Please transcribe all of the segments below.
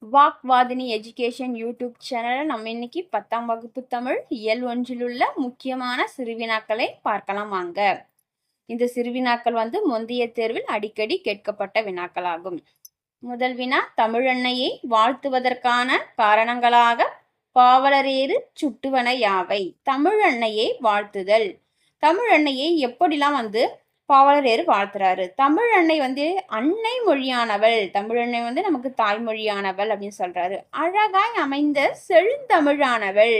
வாக்வாதினி education YouTube சேனலில் நம்ம இன்னைக்கு 10ஆம் வகுப்பு தமிழ் இயல் 1ல் உள்ள முக்கியமான சிறுவினாக்களை பார்க்கலாம் வாங்க. இந்த சிறுவினாக்கள் முந்தைய தேர்வில் அடிக்கடி கேட்கப்பட்ட வினாக்களாகும். முதல் வினா, தமிழன்னையை வாழ்த்துவதற்கான காரணங்களாக பாவலரேறு சுட்டுவன யாவை? தமிழன்னையை வாழ்த்துதல். தமிழன்னையை எப்படிலாம் பாவலரேறு வாழ்த்துறாரு? தமிழ் அன்னை அன்னை மொழியானவள், தமிழ் அன்னை நமக்கு தாய்மொழியானவள் அப்படின்னு சொல்றாரு. அழகாய் அமைந்த செழுந்தமிழானவள்,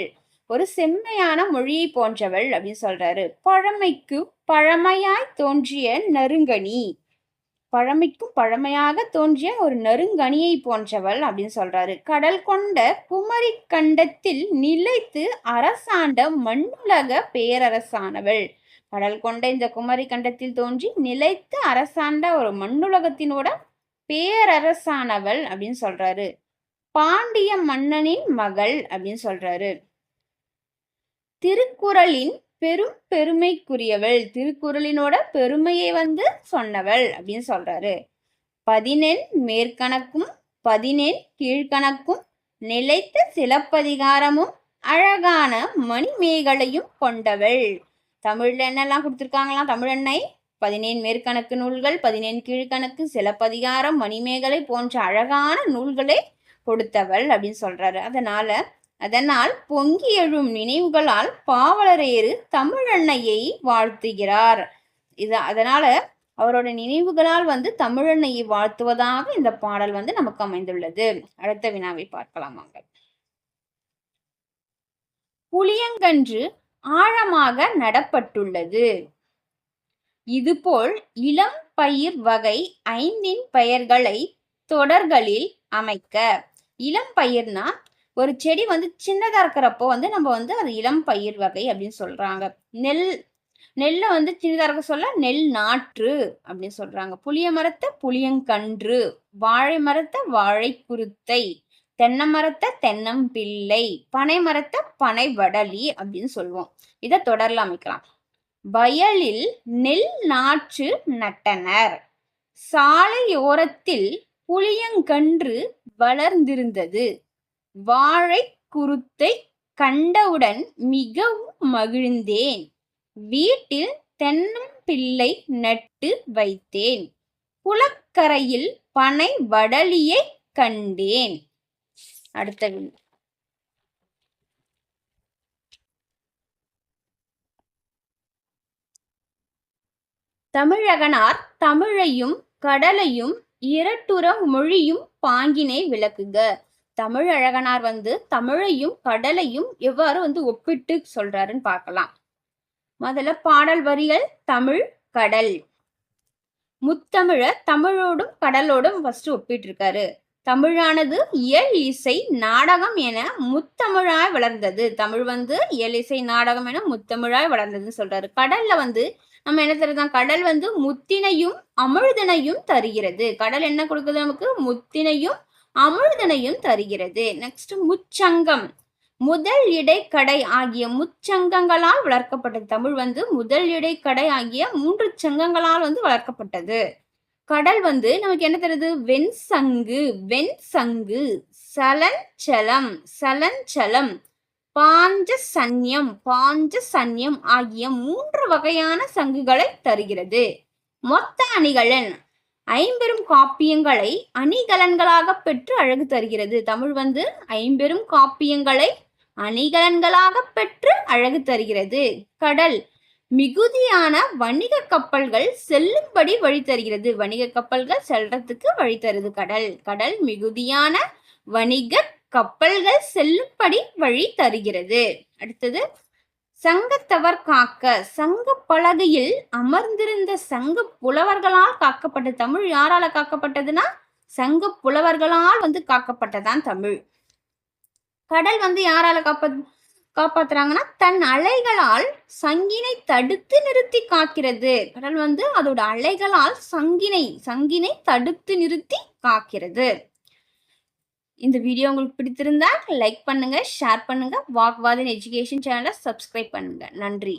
ஒரு செம்மையான மொழியை போன்றவள் அப்படின்னு சொல்றாரு. பழமைக்கு பழமையாய் தோன்றிய நறுங்கனி, பழமைக்கும் பழமையாக தோன்றிய ஒரு நறுங்கனியை போன்றவள் அப்படின்னு சொல்றாரு. கடல் கொண்ட குமரி கண்டத்தில் நிலைத்து அரசாண்ட மண்ணுலக பேரரசானவள், கடல் கொண்ட இந்த குமரி கண்டத்தில் தோன்றி நிலைத்து அரசாண்ட ஒரு மண்ணுலகத்தினோட பேரரசானவள் அப்படின்னு சொல்றாரு. பாண்டிய மன்னனின் மகள் அப்படின்னு சொல்றாரு. திருக்குறளின் பெரும் பெருமைக்குரியவள், திருக்குறளினோட பெருமையை சொன்னவள் அப்படின்னு சொல்றாரு. 14 மேற்கணக்கும் 14 கீழ்கணக்கும் நிலைத்த சிலப்பதிகாரமும் அழகான மணிமேகலையும் கொண்டவள். தமிழ்ல என்னெல்லாம் கொடுத்துருக்காங்களாம்? தமிழன்னை 14 மேற்கணக்கு நூல்கள், 14 கீழ்கணக்கு, சிலப்பதிகாரம், மணிமேகலை போன்ற அழகான நூல்களை கொடுத்தவள் அப்படின்னு சொல்றாரு. அதனால் பொங்கி எழும் நினைவுகளால் பாவலரேறு தமிழன்னையை வாழ்த்துகிறார். அதனால அவரோட நினைவுகளால் தமிழன்னையை வாழ்த்துவதாக இந்த பாடல் நமக்கு அமைந்துள்ளது. அடுத்த வினாவை பார்க்கலாம் வாங்க. புளியங்கன்று ஆழமாக நடப்பட்டுள்ளது. இதுபோல் இளம் பயிர் வகை 5 பெயர்களை தொடர்களில் அமைக்க. இளம் பயிர்னா ஒரு செடி சின்னதா இருக்கிறப்போ நம்ம அது இளம் பயிர் வகை அப்படின்னு சொல்றாங்க. நெல்லை சின்னதா இருக்க சொல்ல நெல் நாற்று அப்படின்னு சொல்றாங்க. புளிய மரத்தை புளியங்கன்று, வாழை மரத்தை வாழை குருத்தை, தென்னை மரத்தை தென்னம்பிள்ளை, பனை மரத்தை பனை வடலி அப்படின்னு சொல்லுவோம். இதை தொடர்ல அமைக்கலாம். வயலில் நெல் நாற்று நட்டனர். சாலையோரத்தில் புளியங்கன்று வளர்ந்திருந்தது. வாழை குருத்தை கண்டவுடன் மிகவும் மகிழ்ந்தேன். வீட்டில் தென்னம்பிள்ளை நட்டு வைத்தேன். குளக்கரையில் பனை வடலியை கண்டேன். அடுத்த தமிழகனார் தமிழையும் கடலையும் இரட்டுற மொழியும் பாங்கினை விளக்குக. தமிழழகனார் தமிழையும் கடலையும் எவ்வாறு ஒப்பிட்டு சொல்றாருன்னு பார்க்கலாம். முதல்ல பாடல் வரிகள். தமிழ் கடல். முத்தமிழ தமிழோடும் கடலோடும் ஃபர்ஸ்ட் ஒப்பிட்டு இருக்காரு. தமிழானது இயல் இசை நாடகம் என முத்தமிழாய் வளர்ந்தது. தமிழ் இயல் இசை நாடகம் என முத்தமிழாய் வளர்ந்ததுன்னு சொல்றாரு. கடல்ல நம்ம என்ன தருதான்? கடல் முத்தினையும் அமிழ்தனையும் தருகிறது. கடல் என்ன கொடுக்குது நமக்கு? முத்தினையும் அமிழ்தனையும் தருகிறது. நெக்ஸ்ட் முச்சங்கம். முதல் இடைக்கடை ஆகிய முச்சங்கங்களால் வளர்க்கப்பட்டது. தமிழ் முதல் இடைக்கடை ஆகிய 3 சங்கங்களால் வளர்க்கப்பட்டது. கடல் நமக்கு என்ன தருது? வெண்சங்கு, வெண்சங்கு, சலஞ்சலம், சலஞ்சலம், பாஞ்சசன்யம், பாஞ்சசன்யம் ஆகிய 3 வகையான சங்குகளை தருகிறது. மொத்த அணிகலன் 50 காப்பியங்களை அணிகலன்களாக பெற்று அழகு தருகிறது. தமிழ் 50 காப்பியங்களை அணிகலன்களாக பெற்று அழகு தருகிறது. கடல் மிகுதியான வணிக கப்பல்கள் செல்லும்படி வழி தருகிறது. வணிக கப்பல்கள் செல்றதுக்கு வழி தருது கடல். கடல் மிகுதியான வணிக கப்பல்கள் செல்லும்படி வழி தருகிறது. அடுத்தது சங்கத்தவர் காக்க. சங்க பலகையில் அமர்ந்திருந்த சங்க புலவர்களால் காக்கப்பட்ட தமிழ் யாரால காக்கப்பட்டதுன்னா சங்க புலவர்களால் காக்கப்பட்டதான் தமிழ். கடல் யாரால காப்பாத்துறாங்கன்னா தன் அலைகளால் சங்கினை தடுத்து நிறுத்தி காக்கிறது. கடல் அதோட அலைகளால் சங்கினை தடுத்து நிறுத்தி காக்கிறது. இந்த வீடியோ உங்களுக்கு பிடித்திருந்தா லைக் பண்ணுங்க, ஷேர் பண்ணுங்க, வாக்வாதினி எஜுகேஷன் சேனலை சப்ஸ்கிரைப் பண்ணுங்க. நன்றி.